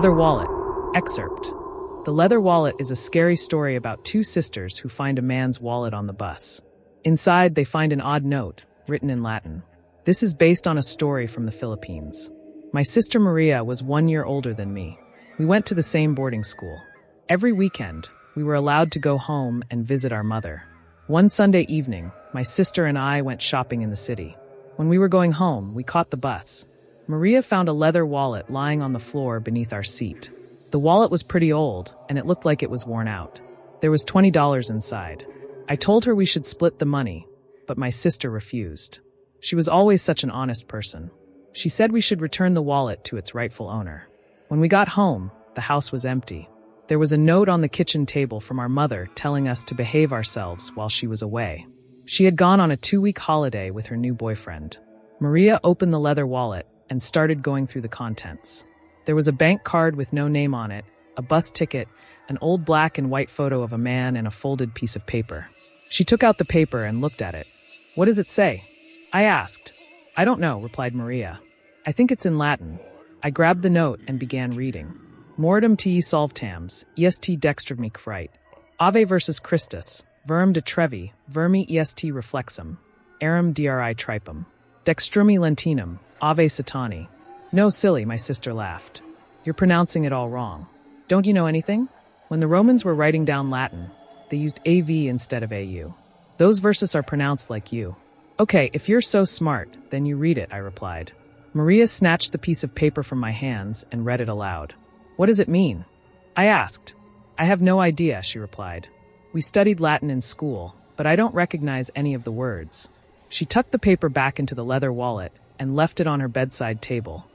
Leather Wallet. Excerpt. The Leather Wallet is a scary story about two sisters who find a man's wallet on the bus. Inside, they find an odd note, written in Latin. This is based on a story from the Philippines. My sister Maria was 1 year older than me. We went to the same boarding school. Every weekend, we were allowed to go home and visit our mother. One Sunday evening, my sister and I went shopping in the city. When we were going home, we caught the bus. Maria found a leather wallet lying on the floor beneath our seat. The wallet was pretty old, and it looked like it was worn out. There was $20 inside. I told her we should split the money, but my sister refused. She was always such an honest person. She said we should return the wallet to its rightful owner. When we got home, the house was empty. There was a note on the kitchen table from our mother telling us to behave ourselves while she was away. She had gone on a 2-week holiday with her new boyfriend. Maria opened the leather wallet and started going through the contents. There was a bank card with no name on it, a bus ticket, an old black and white photo of a man, and a folded piece of paper. She took out the paper and looked at it. "What does it say?" I asked. "I don't know," replied Maria. "I think it's in Latin." I grabbed the note and began reading. Mortem te solvtams, est dextremic frite. Ave versus Christus, verum de trevi, vermi est reflexum, arum dri tripum. Dextrumi lentinum, ave satani. "No, silly," my sister laughed. "You're pronouncing it all wrong. Don't you know anything? When the Romans were writing down Latin, they used AV instead of AU. Those verses are pronounced like you." "Okay, if you're so smart, then you read it," I replied. Maria snatched the piece of paper from my hands and read it aloud. "What does it mean?" I asked. "I have no idea," she replied. "We studied Latin in school, but I don't recognize any of the words." She tucked the paper back into the leather wallet and left it on her bedside table,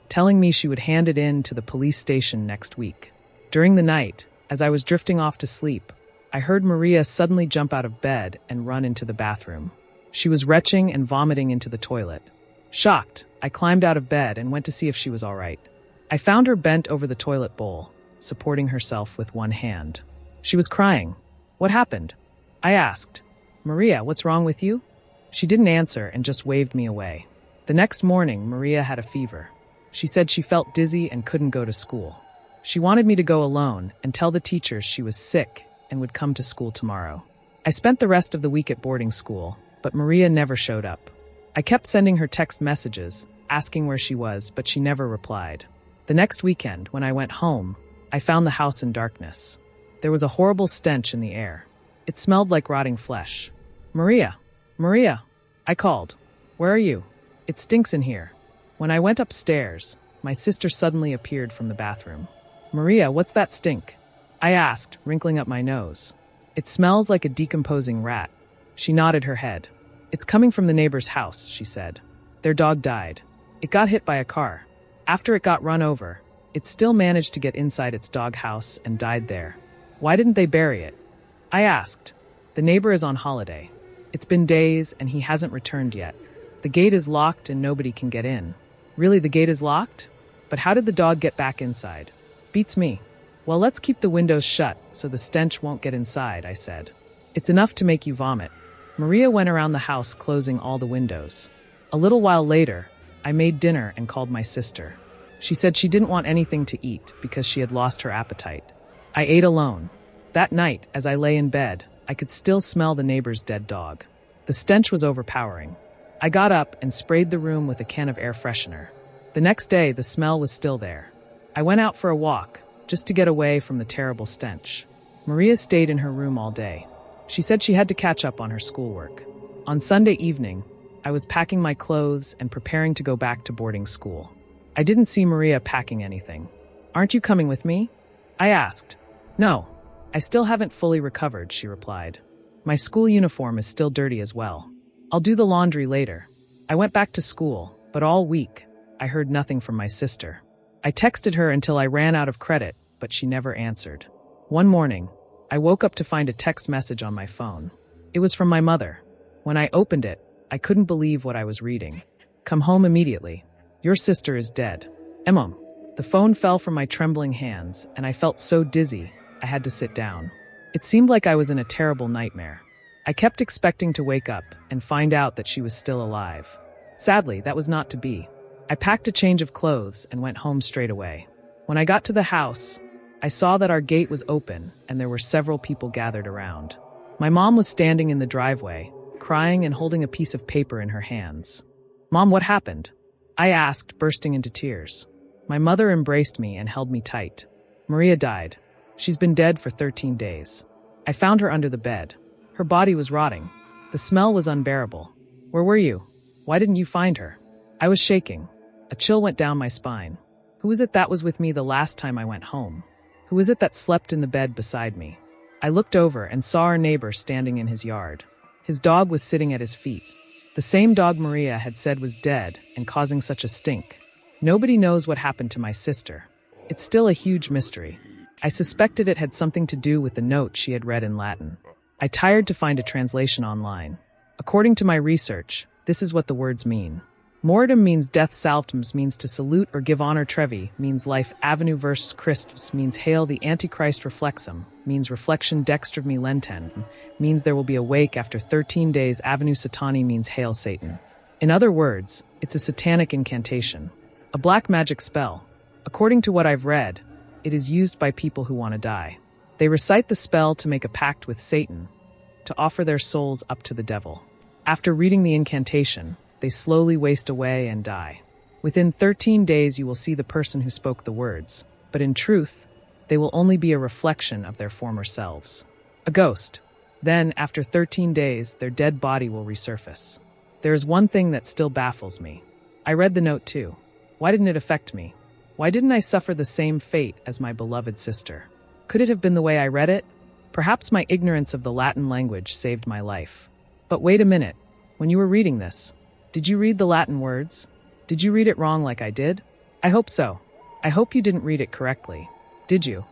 telling me she would hand it in to the police station next week. During the night, as I was drifting off to sleep, I heard Maria suddenly jump out of bed and run into the bathroom. She was retching and vomiting into the toilet. Shocked, I climbed out of bed and went to see if she was all right. I found her bent over the toilet bowl, supporting herself with one hand. She was crying. "What happened?" I asked. "Maria, what's wrong with you?" She didn't answer and just waved me away. The next morning, Maria had a fever. She said she felt dizzy and couldn't go to school. She wanted me to go alone and tell the teachers she was sick and would come to school tomorrow. I spent the rest of the week at boarding school, but Maria never showed up. I kept sending her text messages, asking where she was, but she never replied. The next weekend, when I went home, I found the house in darkness. There was a horrible stench in the air. It smelled like rotting flesh. "Maria! Maria!" I called. "Where are you? It stinks in here." When I went upstairs, my sister suddenly appeared from the bathroom. "Maria, what's that stink?" I asked, wrinkling up my nose. "It smells like a decomposing rat." She nodded her head. "It's coming from the neighbor's house," she said. "Their dog died. It got hit by a car. After it got run over, it still managed to get inside its doghouse and died there. Why didn't they bury it?" I asked. "The neighbor is on holiday. It's been days and he hasn't returned yet. The gate is locked and nobody can get in." "Really, the gate is locked? But how did the dog get back inside?" "Beats me." "Well, let's keep the windows shut so the stench won't get inside," I said. "It's enough to make you vomit." Maria went around the house closing all the windows. A little while later, I made dinner and called my sister. She said she didn't want anything to eat because she had lost her appetite. I ate alone. That night, as I lay in bed, I could still smell the neighbor's dead dog. The stench was overpowering. I got up and sprayed the room with a can of air freshener. The next day, the smell was still there. I went out for a walk, just to get away from the terrible stench. Maria stayed in her room all day. She said she had to catch up on her schoolwork. On Sunday evening, I was packing my clothes and preparing to go back to boarding school. I didn't see Maria packing anything. "Aren't you coming with me?" I asked. "No, I still haven't fully recovered," she replied. "My school uniform is still dirty as well. I'll do the laundry later." I went back to school, but all week, I heard nothing from my sister. I texted her until I ran out of credit, but she never answered. One morning, I woke up to find a text message on my phone. It was from my mother. When I opened it, I couldn't believe what I was reading. "Come home immediately. Your sister is dead. Emom." The phone fell from my trembling hands, and I felt so dizzy, I had to sit down. It seemed like I was in a terrible nightmare. I kept expecting to wake up and find out that she was still alive. Sadly, that was not to be. I packed a change of clothes and went home straight away. When I got to the house, I saw that our gate was open and there were several people gathered around. My mom was standing in the driveway, crying and holding a piece of paper in her hands. "Mom, what happened?" I asked, bursting into tears. My mother embraced me and held me tight. "Maria died. She's been dead for 13 days. I found her under the bed. Her body was rotting. The smell was unbearable. Where were you? Why didn't you find her?" I was shaking. A chill went down my spine. Who is it that was with me the last time I went home? Who is it that slept in the bed beside me? I looked over and saw our neighbor standing in his yard. His dog was sitting at his feet. The same dog Maria had said was dead and causing such a stink. Nobody knows what happened to my sister. It's still a huge mystery. I suspected it had something to do with the note she had read in Latin. I tried to find a translation online. According to my research, this is what the words mean. Mortem means death, salvtums means to salute or give honor, trevi means life, avenue versus Christus means hail the Antichrist, reflexum means reflection, dextra me lenten means there will be a wake after 13 days, avenue satani means hail Satan. In other words, it's a satanic incantation, a black magic spell. According to what I've read, it is used by people who want to die. They recite the spell to make a pact with Satan, to offer their souls up to the devil. After reading the incantation, they slowly waste away and die. Within 13 days you will see the person who spoke the words, but in truth, they will only be a reflection of their former selves. A ghost. Then, after 13 days, their dead body will resurface. There is one thing that still baffles me. I read the note too. Why didn't it affect me? Why didn't I suffer the same fate as my beloved sister? Could it have been the way I read it? Perhaps my ignorance of the Latin language saved my life. But wait a minute. When you were reading this, did you read the Latin words? Did you read it wrong like I did? I hope so. I hope you didn't read it correctly. Did you?